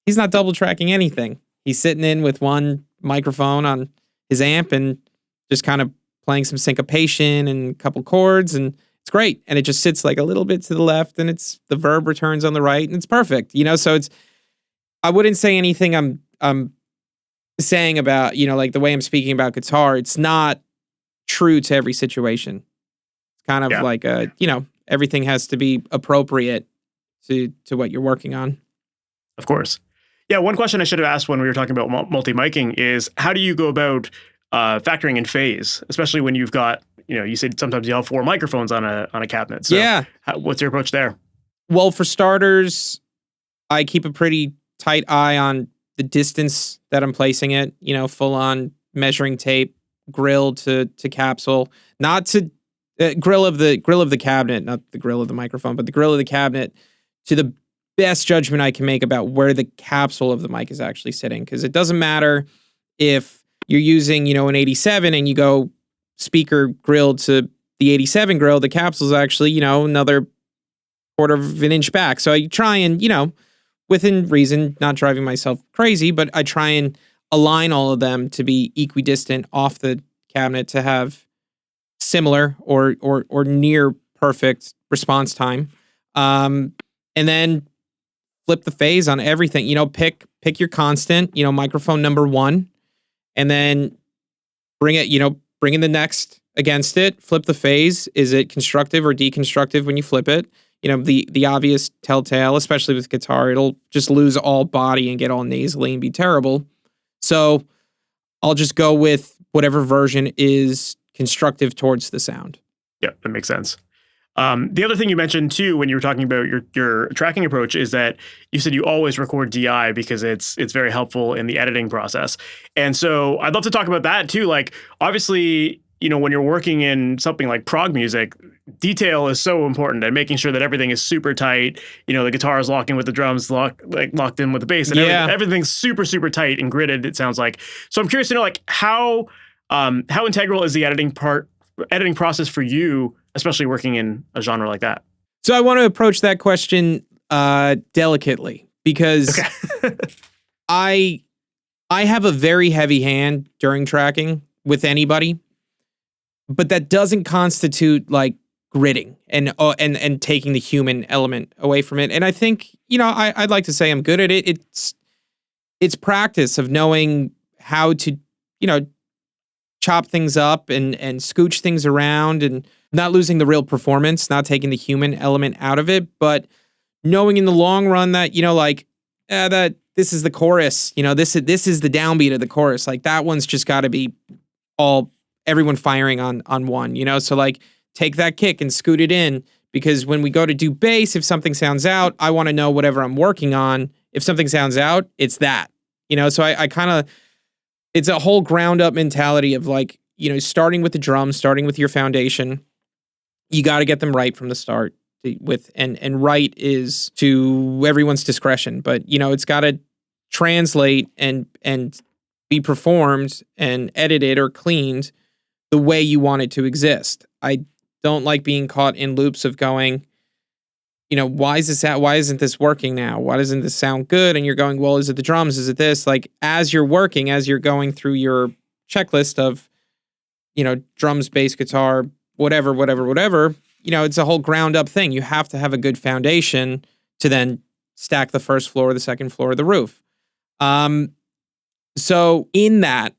He's not double tracking anything. He's sitting in with one microphone on his amp and just kind of playing some syncopation and a couple chords, and it's great. And it just sits like a little bit to the left, and the verb returns on the right, and it's perfect. So I wouldn't say anything I'm saying about, like the way I'm speaking about guitar, it's not true to every situation. It's kind of like everything has to be appropriate to what you're working on. Of course. Yeah, one question I should have asked when we were talking about multi-miking is, how do you go about factoring in phase, especially when you've got, you said sometimes you have 4 microphones on a cabinet. So what's your approach there? Well, for starters, I keep a pretty tight eye on the distance that I'm placing it, full on measuring tape, grill to capsule, not to grill of the cabinet, not the grill of the microphone, but the grill of the cabinet, to the best judgment I can make about where the capsule of the mic is actually sitting. Because it doesn't matter if you're using, an 87 and you go speaker grill to the 87 grill, the capsule's actually, another quarter of an inch back. So I try and, within reason, not driving myself crazy, but I try and align all of them to be equidistant off the cabinet to have similar or near perfect response time. And then flip the phase on everything. Pick your constant, microphone number 1, and then bring in the next against it, flip the phase. Is it constructive or deconstructive when you flip it? The obvious telltale, especially with guitar, it'll just lose all body and get all nasally and be terrible. So I'll just go with whatever version is constructive towards the sound. Yeah, that makes sense. The other thing you mentioned too, when you were talking about your tracking approach, is that you said you always record DI because it's very helpful in the editing process. And so I'd love to talk about that too. Like, obviously, when you're working in something like prog music, detail is so important, and making sure that everything is super tight. The guitar is locking with the drums, locked in with the bass, and everything's super, super tight and gridded, it sounds like. So I'm curious to know, like, how integral is the editing process for you, especially working in a genre like that? So I want to approach that question delicately, because I have a very heavy hand during tracking with anybody, but that doesn't constitute like gridding and taking the human element away from it. And I think, I'd like to say I'm good at it. It's practice of knowing how to, chop things up and scooch things around, and not losing the real performance, not taking the human element out of it, but knowing in the long run that, that this is the chorus, this is the downbeat of the chorus. Like, that one's just got to be everyone firing on one, so like, take that kick and scoot it in, because when we go to do bass, if something sounds out, I want to know whatever I'm working on. If something sounds out, it's that, so I kind of it's a whole ground up mentality of like, starting with the drums, starting with your foundation. You got to get them right from the start and right is to everyone's discretion, but it's got to translate and be performed and edited or cleaned the way you want it to exist. I don't like being caught in loops of going, why isn't this working now? Why doesn't this sound good? And you're going, well, is it the drums? Is it this? Like, as you're going through your checklist of, drums, bass, guitar, whatever, it's a whole ground up thing. You have to have a good foundation to then stack the first floor, the second floor, the roof. So in that,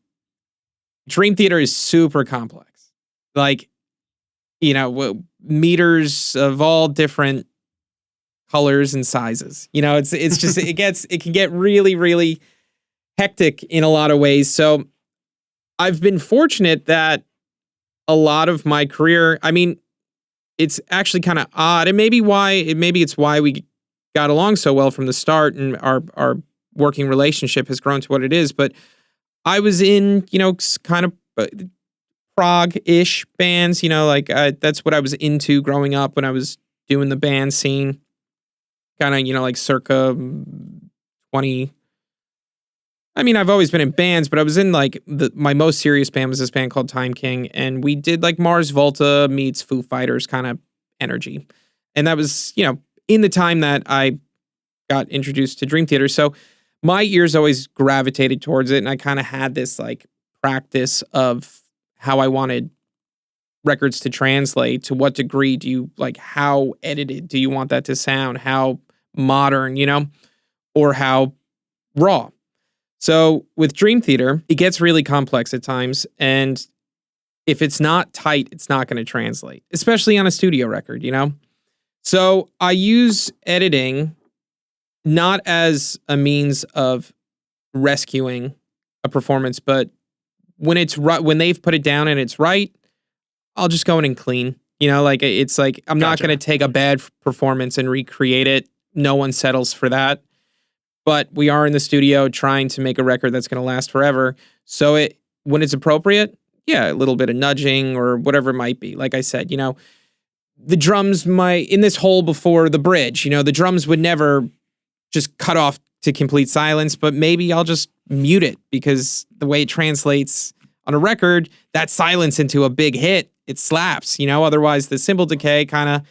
Dream Theater is super complex. Like, meters of all different colors and sizes. It's just it can get really, really hectic in a lot of ways. So I've been fortunate that a lot of my career, I mean, it's actually kind of odd, and maybe it's why we got along so well from the start, and our working relationship has grown to what it is. But I was in, kind of prog-ish bands, that's what I was into growing up when I was doing the band scene. Kind of, like circa 20. I mean, I've always been in bands, but I was in like my most serious band was this band called Time King, and we did like Mars Volta meets Foo Fighters kind of energy. And that was, in the time that I got introduced to Dream Theater. So my ears always gravitated towards it, and I kind of had this like practice of how I wanted records to translate. To what degree do you like, how edited do you want that to sound? How modern, or how raw? So with Dream Theater, it gets really complex at times, and if it's not tight, it's not going to translate, especially on a studio record, So I use editing not as a means of rescuing a performance, but when it's right, when they've put it down and it's right, I'll just go in and clean. It's like I'm not going to take a bad performance and recreate it. No one settles for that. But we are in the studio trying to make a record that's going to last forever. So when it's appropriate, yeah, a little bit of nudging or whatever it might be. Like I said, the drums in this hole before the bridge, the drums would never just cut off to complete silence, but maybe I'll just mute it because the way it translates on a record, that silence into a big hit, it slaps, otherwise the cymbal decay kind of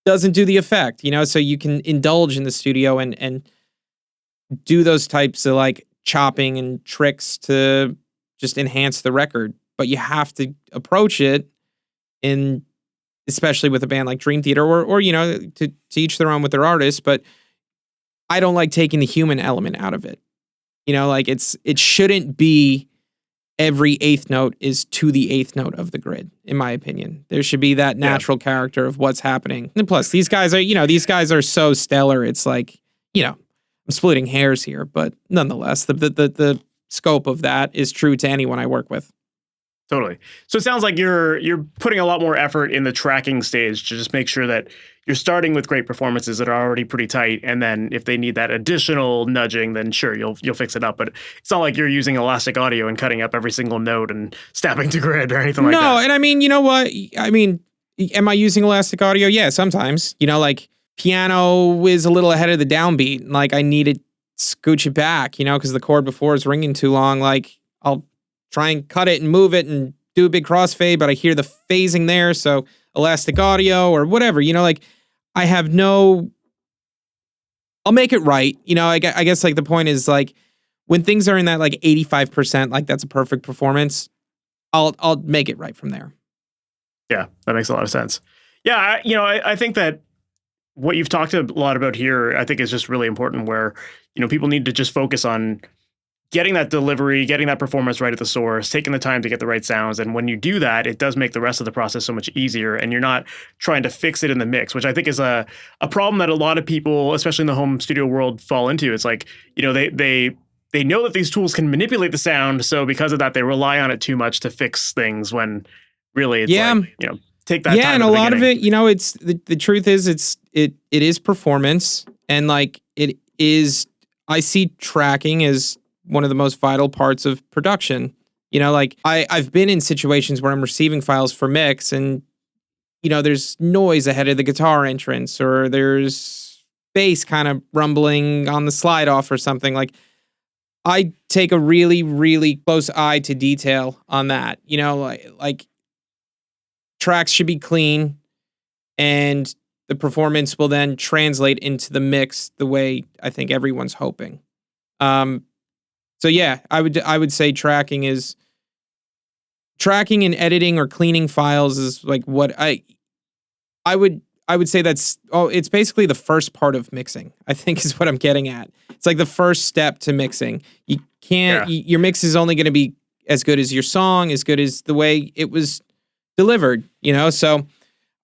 doesn't do the effect, so you can indulge in the studio and do those types of like chopping and tricks to just enhance the record, but you have to approach it especially with a band like Dream Theater or to each their own with their artists, but I don't like taking the human element out of it. It shouldn't be every eighth note is to the eighth note of the grid, in my opinion. There should be that natural character of what's happening. And plus, these guys are so stellar. It's like, I'm splitting hairs here, but nonetheless, the scope of that is true to anyone I work with. Totally. So it sounds like you're putting a lot more effort in the tracking stage to just make sure that you're starting with great performances that are already pretty tight, and then if they need that additional nudging, then sure, you'll fix it up. But it's not like you're using elastic audio and cutting up every single note and snapping to grid or anything like that. No, and I mean, you know what? I mean, am I using elastic audio? Yeah, sometimes. Like piano is a little ahead of the downbeat. Like I need to scooch it back, because the chord before is ringing too long. Like I'll try and cut it and move it and do a big crossfade, but I hear the phasing there, so elastic audio or whatever, like I have no, I'll make it right. I guess like the point is like when things are in that like 85%, like that's a perfect performance, I'll make it right from there. Yeah, that makes a lot of sense. Yeah, I think that what you've talked a lot about here, I think is just really important where, people need to just focus on getting that delivery, getting that performance right at the source, taking the time to get the right sounds. And when you do that, it does make the rest of the process so much easier. And you're not trying to fix it in the mix, which I think is a problem that a lot of people, especially in the home studio world, fall into. It's like, they know that these tools can manipulate the sound. So because of that, they rely on it too much to fix things when really it's like, take that time. Yeah, and a lot of it, it's the truth is it is performance. And like it is, I see tracking as one of the most vital parts of production. You know, like I've been in situations where I'm receiving files for mix and, you know, there's noise ahead of the guitar entrance or there's bass kind of rumbling on the slide off or something. Like I take a really, really close eye to detail on that. You know, like tracks should be clean and the performance will then translate into the mix the way I think everyone's hoping. So yeah, I would say tracking and editing or cleaning files is like what I would say it's basically the first part of mixing, I think is what I'm getting at. It's like the first step to mixing. You can't, your mix is only going to be as good as your song, as good as the way it was delivered, you know? So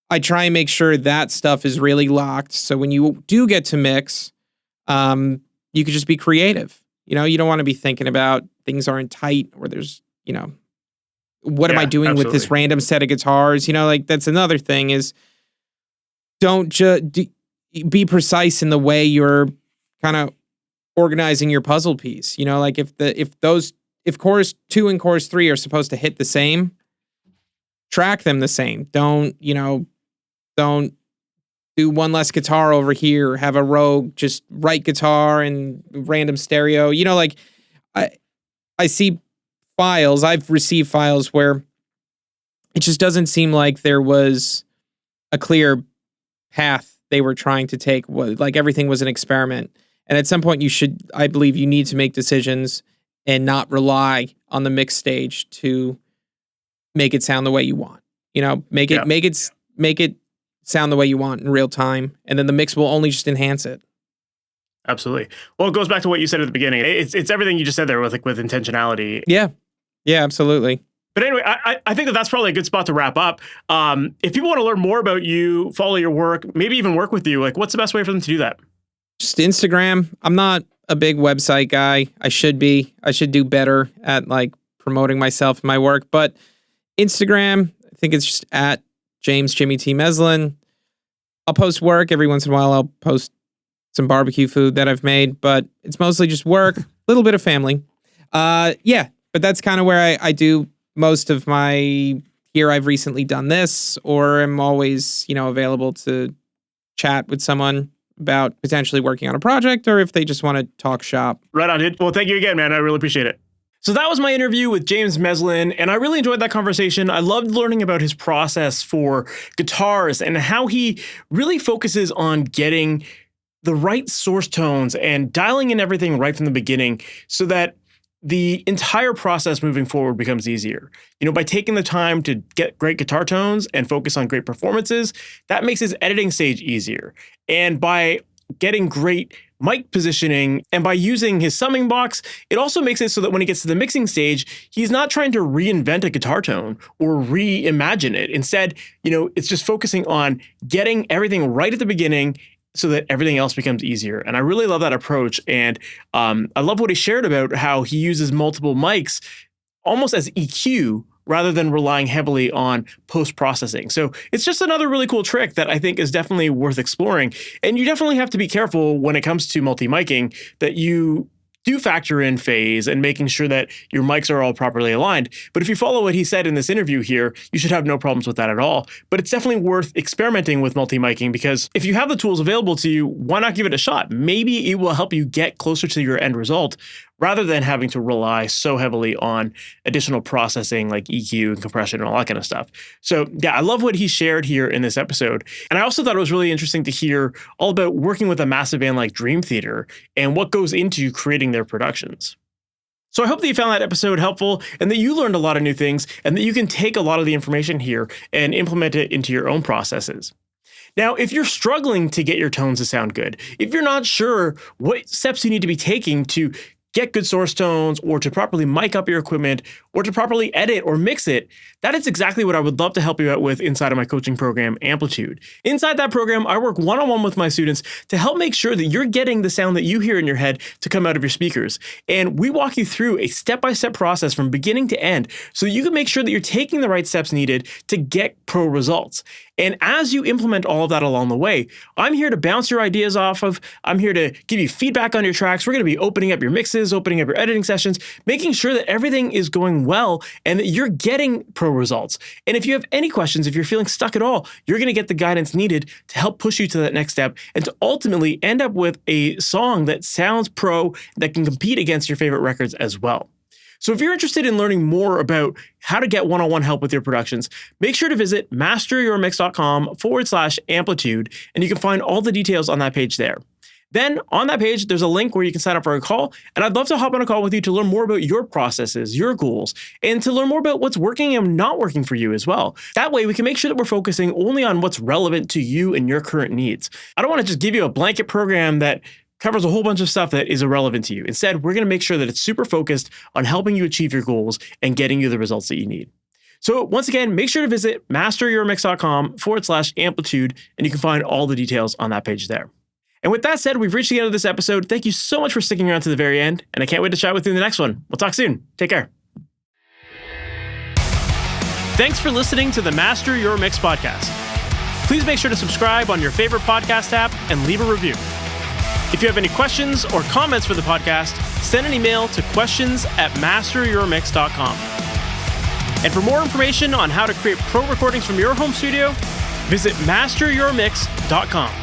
I try and make sure that stuff is really locked. So when you do get to mix, you could just be creative. You know, you don't want to be thinking about things aren't tight or there's, you know, what am I doing with this random set of guitars? You know, like that's another thing is don't just be precise in the way you're kind of organizing your puzzle piece. You know, like if chorus 2 and chorus 3 are supposed to hit the same, track them the same. Don't do one less guitar over here, have a rogue, just right guitar and random stereo. You know, like I see files, I've received files where it just doesn't seem like there was a clear path they were trying to take. Like everything was an experiment. And at some point I believe you need to make decisions and not rely on the mix stage to make it sound the way you want. You know, make it sound the way you want in real time, and then the mix will only just enhance it. Absolutely. Well, it goes back to what you said at the beginning. It's everything you just said there with intentionality. Yeah, absolutely. But anyway, I think that's probably a good spot to wrap up. If people want to learn more about you, follow your work, maybe even work with you, like what's the best way for them to do that? Just Instagram. I'm not a big website guy. I should be. I should do better at like promoting myself and my work. But Instagram, I think it's just at Jimmy T Meslin. I'll post work every once in a while. I'll post some barbecue food that I've made, but it's mostly just work, a little bit of family. But that's kind of where I do most of my, here I've recently done this, or I'm always, you know, available to chat with someone about potentially working on a project, or if they just want to talk shop. Right on, dude. Well, thank you again, man. I really appreciate it. So that was my interview with James Meslin, and I really enjoyed that conversation. I loved learning about his process for guitars and how he really focuses on getting the right source tones and dialing in everything right from the beginning so that the entire process moving forward becomes easier. You know, by taking the time to get great guitar tones and focus on great performances, that makes his editing stage easier. And by getting great mic positioning and by using his summing box, it also makes it so that when he gets to the mixing stage, he's not trying to reinvent a guitar tone or reimagine it. Instead, you know, it's just focusing on getting everything right at the beginning so that everything else becomes easier. And I really love that approach. And I love what he shared about how he uses multiple mics almost as EQ rather than relying heavily on post-processing. So it's just another really cool trick that I think is definitely worth exploring. And you definitely have to be careful when it comes to multi-miking that you do factor in phase and making sure that your mics are all properly aligned. But if you follow what he said in this interview here, you should have no problems with that at all. But it's definitely worth experimenting with multi-miking because if you have the tools available to you, why not give it a shot? Maybe it will help you get closer to your end result rather than having to rely so heavily on additional processing like EQ and compression and all that kind of stuff. So yeah, I love what he shared here in this episode. And I also thought it was really interesting to hear all about working with a massive band like Dream Theater and what goes into creating their productions. So I hope that you found that episode helpful and that you learned a lot of new things and that you can take a lot of the information here and implement it into your own processes. Now, if you're struggling to get your tones to sound good, if you're not sure what steps you need to be taking to get good source tones or to properly mic up your equipment or to properly edit or mix it, that is exactly what I would love to help you out with inside of my coaching program, Amplitude. Inside that program, I work one-on-one with my students to help make sure that you're getting the sound that you hear in your head to come out of your speakers. And we walk you through a step-by-step process from beginning to end so you can make sure that you're taking the right steps needed to get pro results. And as you implement all of that along the way, I'm here to bounce your ideas off of. I'm here to give you feedback on your tracks. We're going to be opening up your mixes, opening up your editing sessions, making sure that everything is going well and that you're getting pro results. And if you have any questions, if you're feeling stuck at all, you're going to get the guidance needed to help push you to that next step and to ultimately end up with a song that sounds pro, that can compete against your favorite records as well. So if you're interested in learning more about how to get one-on-one help with your productions, make sure to visit MasterYourMix.com/amplitude, and you can find all the details on that page there. Then on that page, there's a link where you can sign up for a call, and I'd love to hop on a call with you to learn more about your processes, your goals, and to learn more about what's working and not working for you as well. That way, we can make sure that we're focusing only on what's relevant to you and your current needs. I don't want to just give you a blanket program that covers a whole bunch of stuff that is irrelevant to you. Instead, we're going to make sure that it's super focused on helping you achieve your goals and getting you the results that you need. So once again, make sure to visit MasterYourMix.com/amplitude, and you can find all the details on that page there. And with that said, we've reached the end of this episode. Thank you so much for sticking around to the very end, and I can't wait to chat with you in the next one. We'll talk soon. Take care. Thanks for listening to the Master Your Mix podcast. Please make sure to subscribe on your favorite podcast app and leave a review. If you have any questions or comments for the podcast, send an email to questions@masteryourmix.com. And for more information on how to create pro recordings from your home studio, visit MasterYourMix.com.